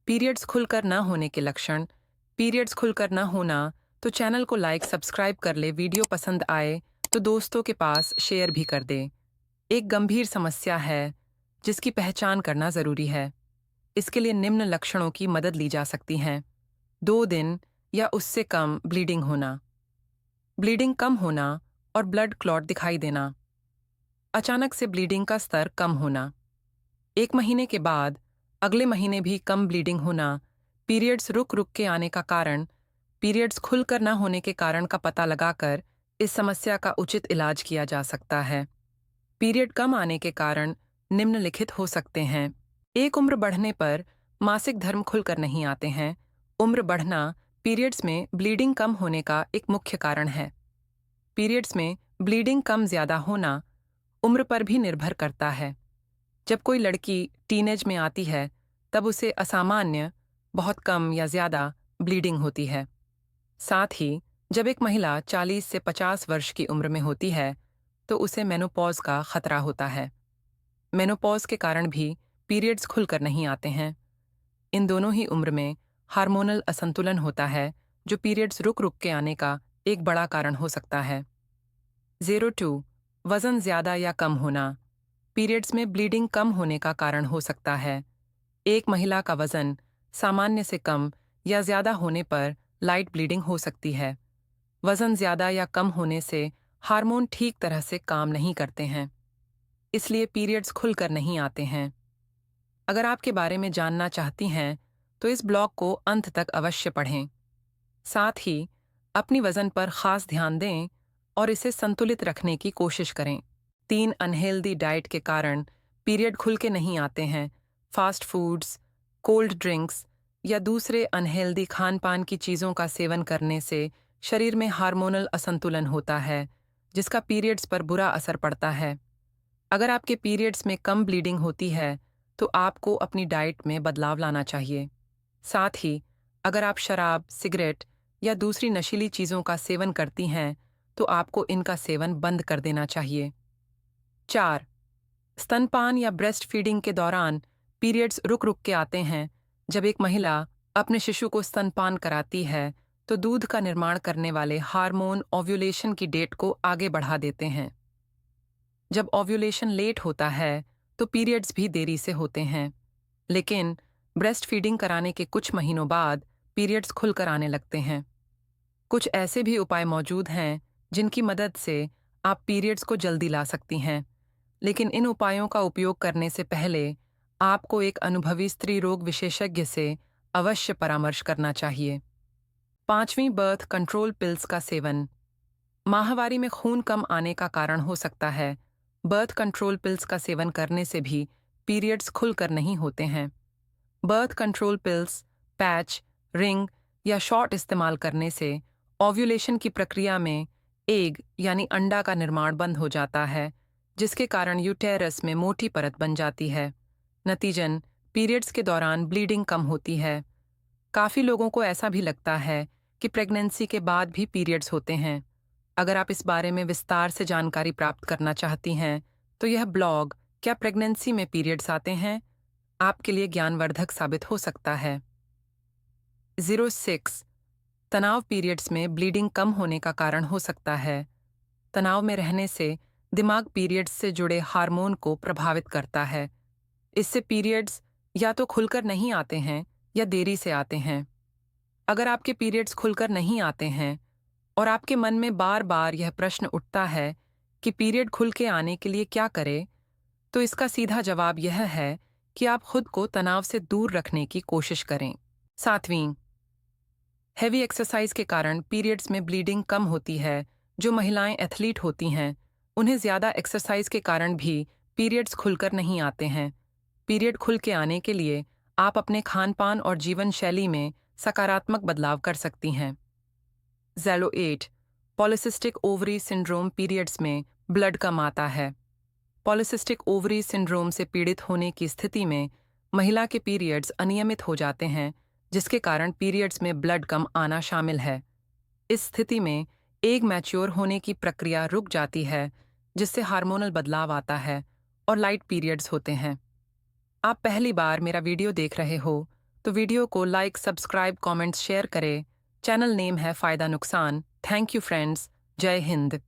Periods खुलकर ना होने के लक्षण। पीरियड्स खुलकर ना होना तो चैनल को लाइक सब्सक्राइब कर ले, वीडियो पसंद आए तो दोस्तों के पास शेयर भी कर दे। एक गंभीर समस्या है जिसकी पहचान करना जरूरी है। इसके लिए निम्न लक्षणों की मदद ली जा सकती है। 2 दिन या उससे कम ब्लीडिंग होना, ब्लीडिंग कम होना और ब्लड क्लॉट दिखाई देना, अचानक से ब्लीडिंग का स्तर कम होना, 1 महीने के बाद अगले महीने भी कम ब्लीडिंग होना, पीरियड्स रुक रुक के आने का कारण। पीरियड्स खुलकर न होने के कारण का पता लगाकर इस समस्या का उचित इलाज किया जा सकता है। पीरियड कम आने के कारण निम्नलिखित हो सकते हैं। एक, उम्र बढ़ने पर मासिक धर्म खुलकर नहीं आते हैं। उम्र बढ़ना पीरियड्स में ब्लीडिंग कम होने का एक मुख्य कारण है। पीरियड्स में ब्लीडिंग कम ज्यादा होना उम्र पर भी निर्भर करता है। जब कोई लड़की टीनेज में आती है तब उसे असामान्य, बहुत कम या ज्यादा ब्लीडिंग होती है। साथ ही जब एक महिला 40 से 50 वर्ष की उम्र में होती है तो उसे मेनोपॉज का खतरा होता है। मेनोपॉज के कारण भी पीरियड्स खुलकर नहीं आते हैं। इन दोनों ही उम्र में हार्मोनल असंतुलन होता है जो पीरियड्स रुक रुक के आने का एक बड़ा कारण हो सकता है। 02, वजन ज्यादा या कम होना पीरियड्स में ब्लीडिंग कम होने का कारण हो सकता है। एक महिला का वजन सामान्य से कम या ज्यादा होने पर लाइट ब्लीडिंग हो सकती है। वजन ज्यादा या कम होने से हार्मोन ठीक तरह से काम नहीं करते हैं, इसलिए पीरियड्स खुलकर नहीं आते हैं। अगर आपके बारे में जानना चाहती हैं तो इस ब्लॉग को अंत तक अवश्य पढ़ें। साथ ही अपनी वजन पर खास ध्यान दें और इसे संतुलित रखने की कोशिश करें। 3, अनहेल्दी डाइट के कारण पीरियड खुल के नहीं आते हैं। फास्ट फूड्स, कोल्ड ड्रिंक्स या दूसरे अनहेल्दी खान पान की चीज़ों का सेवन करने से शरीर में हार्मोनल असंतुलन होता है जिसका पीरियड्स पर बुरा असर पड़ता है। अगर आपके पीरियड्स में कम ब्लीडिंग होती है तो आपको अपनी डाइट में बदलाव लाना चाहिए। साथ ही अगर आप शराब, सिगरेट या दूसरी नशीली चीज़ों का सेवन करती हैं तो आपको इनका सेवन बंद कर देना चाहिए। 4, स्तनपान या ब्रेस्ट फीडिंग के दौरान पीरियड्स रुक रुक के आते हैं। जब एक महिला अपने शिशु को स्तनपान कराती है तो दूध का निर्माण करने वाले हार्मोन ओव्यूलेशन की डेट को आगे बढ़ा देते हैं। जब ओव्यूलेशन लेट होता है तो पीरियड्स भी देरी से होते हैं, लेकिन ब्रेस्ट फीडिंग कराने के कुछ महीनों बाद पीरियड्स खुलकर आने लगते हैं। कुछ ऐसे भी उपाय मौजूद हैं जिनकी मदद से आप पीरियड्स को जल्दी ला सकती हैं, लेकिन इन उपायों का उपयोग करने से पहले आपको एक अनुभवी स्त्री रोग विशेषज्ञ से अवश्य परामर्श करना चाहिए। 5वीं, बर्थ कंट्रोल पिल्स का सेवन माहवारी में खून कम आने का कारण हो सकता है। बर्थ कंट्रोल पिल्स का सेवन करने से भी पीरियड्स खुलकर नहीं होते हैं। Birth control pills, patch, ring या शॉट इस्तेमाल करने से ओव्यूलेशन की प्रक्रिया में एग यानी अंडा का निर्माण बंद हो जाता है, जिसके कारण यूटेरस में मोटी परत बन जाती है। नतीजन पीरियड्स के दौरान ब्लीडिंग कम होती है। काफ़ी लोगों को ऐसा भी लगता है कि प्रेगनेंसी के बाद भी पीरियड्स होते हैं। अगर आप इस बारे में विस्तार से जानकारी प्राप्त करना चाहती हैं तो यह ब्लॉग क्या प्रेगनेंसी में पीरियड्स आते हैं आपके लिए ज्ञानवर्धक साबित हो सकता है। 06, तनाव पीरियड्स में ब्लीडिंग कम होने का कारण हो सकता है। तनाव में रहने से दिमाग पीरियड्स से जुड़े हार्मोन को प्रभावित करता है। इससे पीरियड्स या तो खुलकर नहीं आते हैं या देरी से आते हैं। अगर आपके पीरियड्स खुलकर नहीं आते हैं और आपके मन में बार बार यह प्रश्न उठता है कि पीरियड खुल के आने के लिए क्या करें, तो इसका सीधा जवाब यह है कि आप खुद को तनाव से दूर रखने की कोशिश करें। 7वीं, हैवी एक्सरसाइज के कारण पीरियड्स में ब्लीडिंग कम होती है। जो महिलाएं एथलीट होती हैं उन्हें ज़्यादा एक्सरसाइज के कारण भी पीरियड्स खुलकर नहीं आते हैं। पीरियड खुल के आने के लिए आप अपने खान पान और जीवन शैली में सकारात्मक बदलाव कर सकती हैं। 08, पॉलिसिस्टिक ओवरी सिंड्रोम पीरियड्स में ब्लड कम आता है। पॉलिसिस्टिक ओवरी सिंड्रोम से पीड़ित होने की स्थिति में महिला के पीरियड्स अनियमित हो जाते हैं, जिसके कारण पीरियड्स में ब्लड कम आना शामिल है। इस स्थिति में एग मैच्योर होने की प्रक्रिया रुक जाती है, जिससे हार्मोनल बदलाव आता है और लाइट पीरियड्स होते हैं। आप पहली बार मेरा वीडियो देख रहे हो तो वीडियो को लाइक सब्सक्राइब कमेंट्स शेयर करें। चैनल नेम है फ़ायदा नुकसान। Thank you friends. जय हिंद।